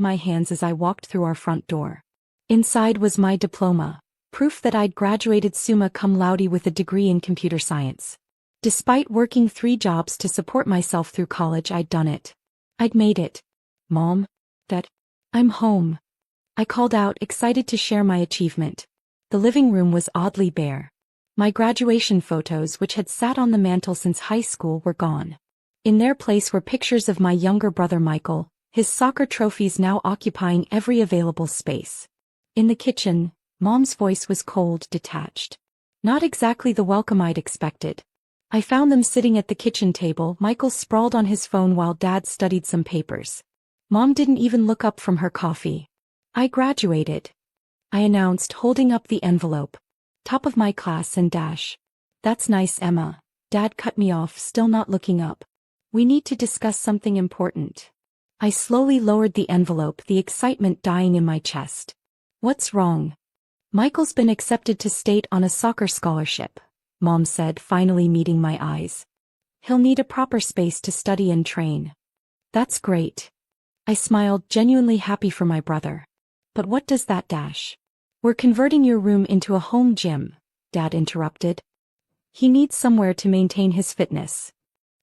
my hands as I walked through our front door. Inside was my diploma, proof that I'd graduated summa cum laude with a degree in computer science. Despite working 3 jobs to support myself through college, I'd done it. I'd made it. Mom? Dad? I'm home. I called out, excited to share my achievement. The living room was oddly bare. My graduation photos, which had sat on the mantel since high school, were gone. In their place were pictures of my younger brother Michael, his soccer trophies now occupying every available space. In the kitchen, Mom's voice was cold, detached. Not exactly the welcome I'd expected. I found them sitting at the kitchen table, Michael sprawled on his phone while Dad studied some papers. Mom didn't even look up from her coffee. I graduated, I announced, holding up the envelope. Top of my class and dash. That's nice, Emma. Dad cut me off, still not looking up. We need to discuss something important. I slowly lowered the envelope, the excitement dying in my chest. What's wrong? Michael's been accepted to state on a soccer scholarship, Mom said, finally meeting my eyes. He'll need a proper space to study and train. That's great. I smiled, genuinely happy for my brother. But what does that dash? We're converting your room into a home gym, Dad interrupted. He needs somewhere to maintain his fitness.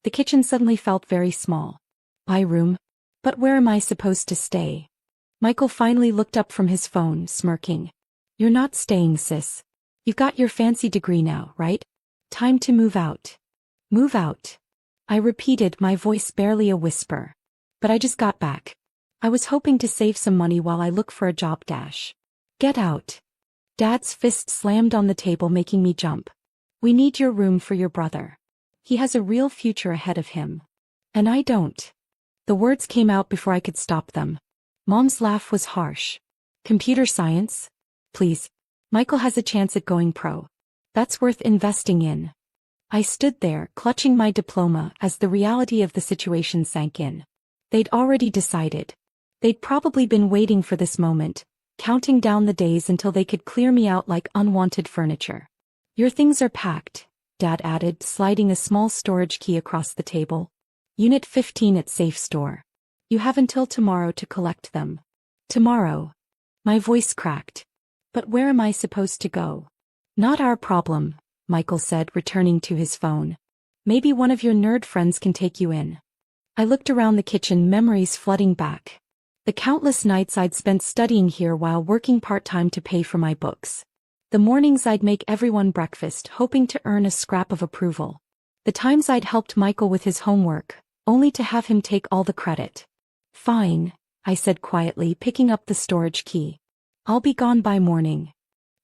The kitchen suddenly felt very small. My room? But where am I supposed to stay? Michael finally looked up from his phone, smirking. You're not staying, sis. You've got your fancy degree now, right? Time to move out. Move out. I repeated, my voice barely a whisper. But I just got back. I was hoping to save some money while I look for a job dash. Get out. Dad's fist slammed on the table, making me jump. We need your room for your brother. He has a real future ahead of him. And I don't. The words came out before I could stop them. Mom's laugh was harsh. Computer science? Please. Michael has a chance at going pro. That's worth investing in. I stood there, clutching my diploma, as the reality of the situation sank in. They'd already decided. They'd probably been waiting for this moment, counting down the days until they could clear me out like unwanted furniture. Your things are packed, Dad added, sliding a small storage key across the table. Unit 15 at Safe Store. You have until tomorrow to collect them. Tomorrow. My voice cracked. But where am I supposed to go? Not our problem, Michael said, returning to his phone. Maybe one of your nerd friends can take you in. I looked around the kitchen, memories flooding back. The countless nights I'd spent studying here while working part-time to pay for my books. The mornings I'd make everyone breakfast, hoping to earn a scrap of approval. The times I'd helped Michael with his homework, only to have him take all the credit. Fine, I said quietly, picking up the storage key. I'll be gone by morning.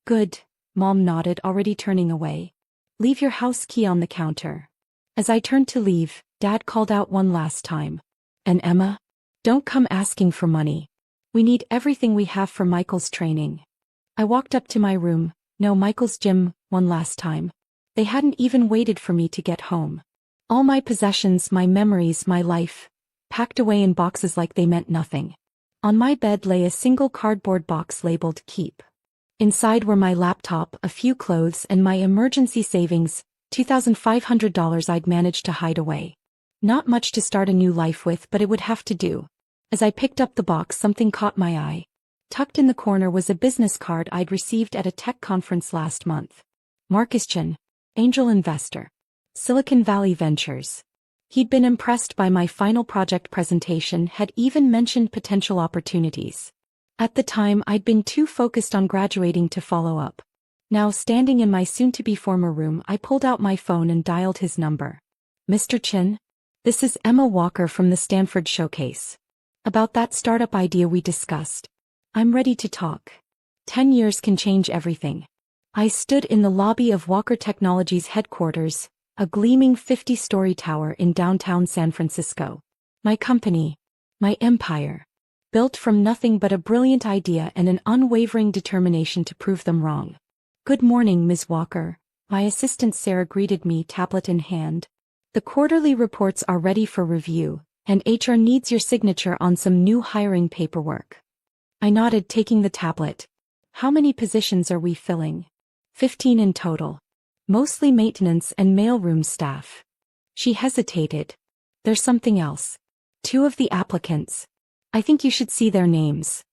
Good, Mom nodded, already turning away. Leave your house key on the counter. As I turned to leave, Dad called out one last time. And Emma? Don't come asking for money. We need everything we have for Michael's training. I walked up to my room, no, Michael's gym, one last time. They hadn't even waited for me to get home. All my possessions, my memories, my life, packed away in boxes like they meant nothing. On my bed lay a single cardboard box labeled Keep. Inside were my laptop, a few clothes, and my emergency savings, $2,500 I'd managed to hide away. Not much to start a new life with, but it would have to do. As I picked up the box, something caught my eye. Tucked in the corner was a business card I'd received at a tech conference last month. Marcus Chen, angel investor. Silicon Valley Ventures. He'd been impressed by my final project presentation, had even mentioned potential opportunities. At the time, I'd been too focused on graduating to follow up. Now, standing in my soon-to-be former room, I pulled out my phone and dialed his number. Mr. Chen? This is Emma Walker from the Stanford Showcase. About that startup idea we discussed. I'm ready to talk. 10 years can change everything. I stood in the lobby of Walker Technologies headquarters, a gleaming 50-story tower in downtown San Francisco. My company. My empire. Built from nothing but a brilliant idea and an unwavering determination to prove them wrong. Good morning, Ms. Walker. My assistant Sarah greeted me, tablet in hand. The quarterly reports are ready for review, and HR needs your signature on some new hiring paperwork. I nodded, taking the tablet. How many positions are we filling? 15 in total. Mostly maintenance and mailroom staff. She hesitated. There's something else. 2 of the applicants. I think you should see their names.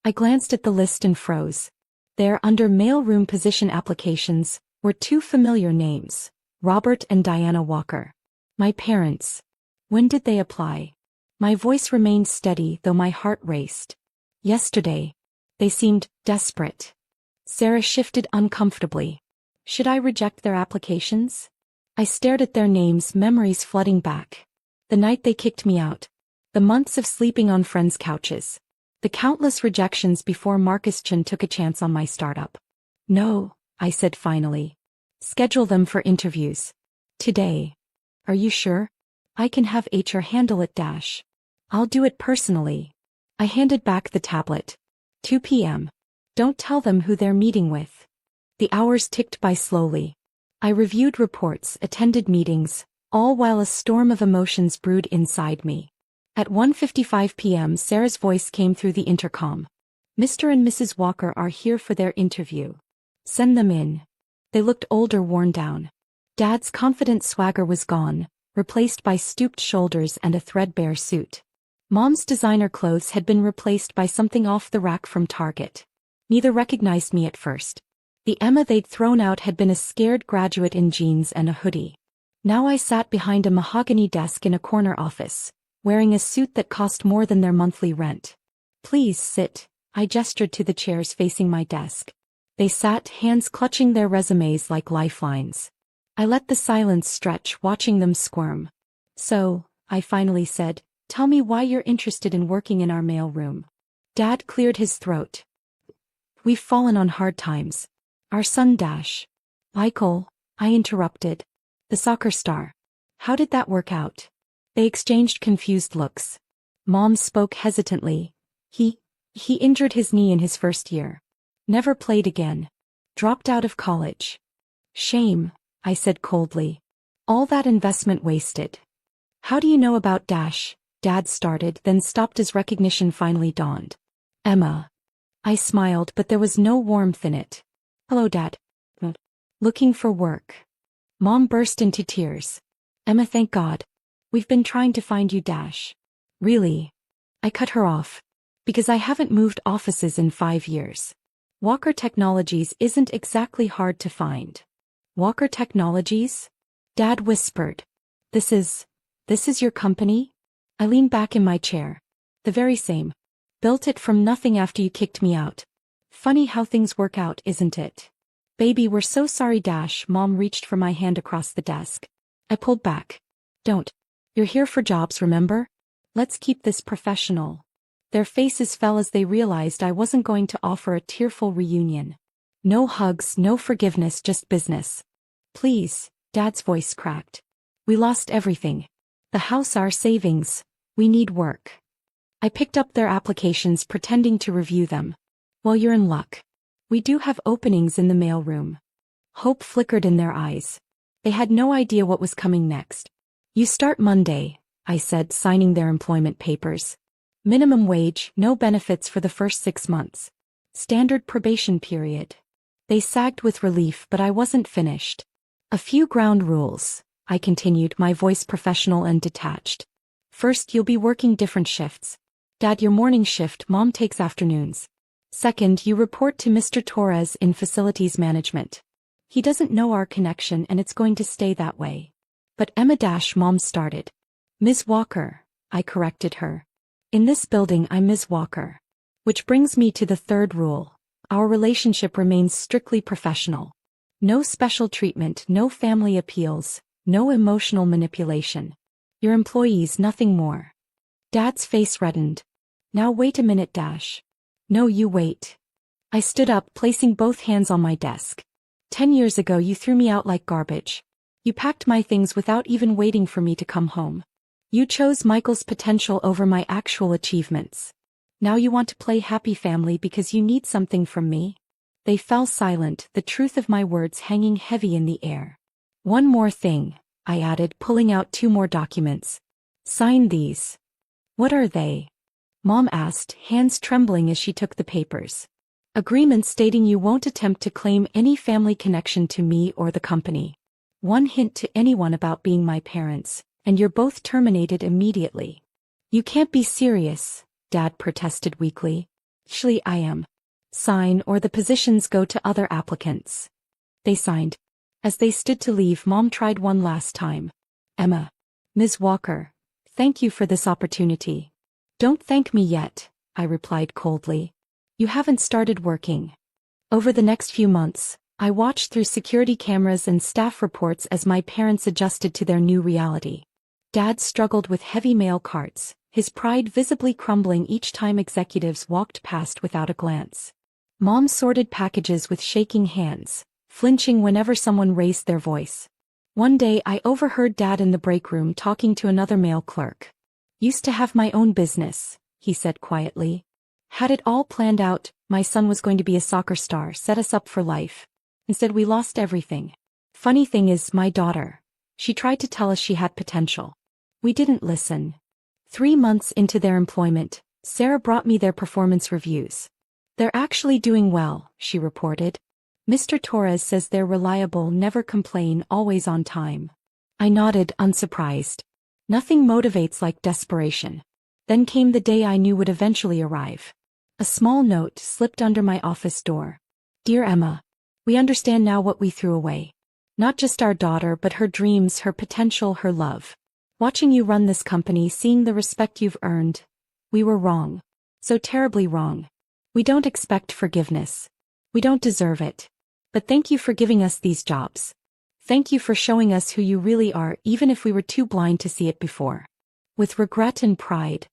I glanced at the list and froze. There, under mailroom position applications, were two familiar names, Robert and Diana Walker. My parents. When did they apply? My voice remained steady, though my heart raced. Yesterday. They seemed desperate. Sarah shifted uncomfortably. Should I reject their applications? I stared at their names, memories flooding back. The night they kicked me out. The months of sleeping on friends' couches. The countless rejections before Marcus Chen took a chance on my startup. No, I said finally. Schedule them for interviews. Today. Are you sure? I can have HR handle it. I'll do it personally. I handed back the tablet. 2 p.m. Don't tell them who they're meeting with. The hours ticked by slowly. I reviewed reports, attended meetings, all while a storm of emotions brewed inside me. At 1:55 p.m. Sarah's voice came through the intercom. Mr. and Mrs. Walker are here for their interview. Send them in. They looked older, worn down. Dad's confident swagger was gone, replaced by stooped shoulders and a threadbare suit. Mom's designer clothes had been replaced by something off the rack from Target. Neither recognized me at first. The Emma they'd thrown out had been a scared graduate in jeans and a hoodie. Now I sat behind a mahogany desk in a corner office, wearing a suit that cost more than their monthly rent. Please sit, I gestured to the chairs facing my desk. They sat, hands clutching their resumes like lifelines. I let the silence stretch, watching them squirm. So, I finally said, tell me why you're interested in working in our mailroom. Dad cleared his throat. We've fallen on hard times. Our son Michael, I interrupted. The soccer star. How did that work out? They exchanged confused looks. Mom spoke hesitantly. He injured his knee in his first year. Never played again. Dropped out of college. Shame, I said coldly. All that investment wasted. How do you know about Dad started, then stopped as recognition finally dawned. Emma. I smiled, but there was no warmth in it. Hello, Dad. Looking for work. Mom burst into tears. Emma, thank God. We've been trying to find you. Really? I cut her off. Because I haven't moved offices in 5 years. Walker Technologies isn't exactly hard to find. Walker Technologies? Dad whispered. This is your company? I leaned back in my chair. The very same. Built it from nothing after you kicked me out. Funny how things work out, isn't it? Baby, we're so sorry. Mom reached for my hand across the desk. I pulled back. Don't. You're here for jobs, remember? Let's keep this professional. Their faces fell as they realized I wasn't going to offer a tearful reunion. No hugs, no forgiveness, just business. Please, Dad's voice cracked. We lost everything. The house, our savings. We need work. I picked up their applications, pretending to review them. Well, you're in luck. We do have openings in the mailroom. Hope flickered in their eyes. They had no idea what was coming next. You start Monday, I said, signing their employment papers. Minimum wage, no benefits for the first 6 months. Standard probation period. They sagged with relief, but I wasn't finished. A few ground rules, I continued, my voice professional and detached. First, you'll be working different shifts. Dad, your morning shift, Mom takes afternoons. Second, you report to Mr. Torres in facilities management. He doesn't know our connection and it's going to stay that way. But Emma Mom started. Ms. Walker, I corrected her. In this building I'm Ms. Walker. Which brings me to the third rule. Our relationship remains strictly professional. No special treatment, no family appeals, no emotional manipulation. Your employees, nothing more. Dad's face reddened. Now wait a minute. No, you wait. I stood up, placing both hands on my desk. 10 years ago you threw me out like garbage. You packed my things without even waiting for me to come home. You chose Michael's potential over my actual achievements. Now you want to play happy family because you need something from me? They fell silent, the truth of my words hanging heavy in the air. One more thing, I added, pulling out 2 more documents. Sign these. What are they? Mom asked, hands trembling as she took the papers. Agreement stating you won't attempt to claim any family connection to me or the company. One hint to anyone about being my parents, and you're both terminated immediately. You can't be serious, Dad protested weakly. Actually, I am. Sign or the positions go to other applicants. They signed. As they stood to leave, Mom tried one last time. Emma. Ms. Walker. Thank you for this opportunity. Don't thank me yet, I replied coldly. You haven't started working. Over the next few months, I watched through security cameras and staff reports as my parents adjusted to their new reality. Dad struggled with heavy mail carts, his pride visibly crumbling each time executives walked past without a glance. Mom sorted packages with shaking hands, flinching whenever someone raised their voice. One day I overheard Dad in the break room talking to another mail clerk. Used to have my own business, he said quietly. Had it all planned out, my son was going to be a soccer star, set us up for life. Instead we lost everything. Funny thing is, my daughter. She tried to tell us she had potential. We didn't listen. 3 months into their employment, Sarah brought me their performance reviews. They're actually doing well, she reported. Mr. Torres says they're reliable, never complain, always on time. I nodded, unsurprised. Nothing motivates like desperation. Then came the day I knew would eventually arrive. A small note slipped under my office door. Dear Emma, we understand now what we threw away. Not just our daughter, but her dreams, her potential, her love. Watching you run this company, seeing the respect you've earned. We were wrong. So terribly wrong. We don't expect forgiveness. We don't deserve it. But thank you for giving us these jobs. Thank you for showing us who you really are, even if we were too blind to see it before. With regret and pride.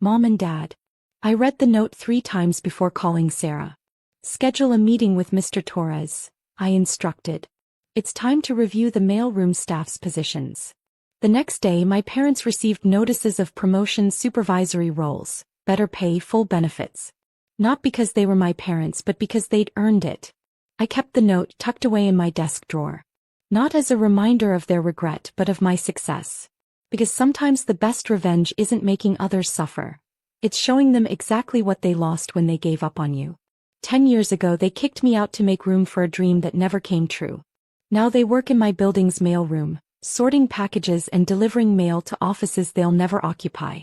Mom and Dad. I read the note 3 times before calling Sarah. Schedule a meeting with Mr. Torres, I instructed. It's time to review the mailroom staff's positions. The next day my parents received notices of promotion, supervisory roles, better pay, full benefits. Not because they were my parents, but because they'd earned it. I kept the note tucked away in my desk drawer. Not as a reminder of their regret, but of my success. Because sometimes the best revenge isn't making others suffer. It's showing them exactly what they lost when they gave up on you. 10 years ago they kicked me out to make room for a dream that never came true. Now they work in my building's mailroom, sorting packages and delivering mail to offices they'll never occupy.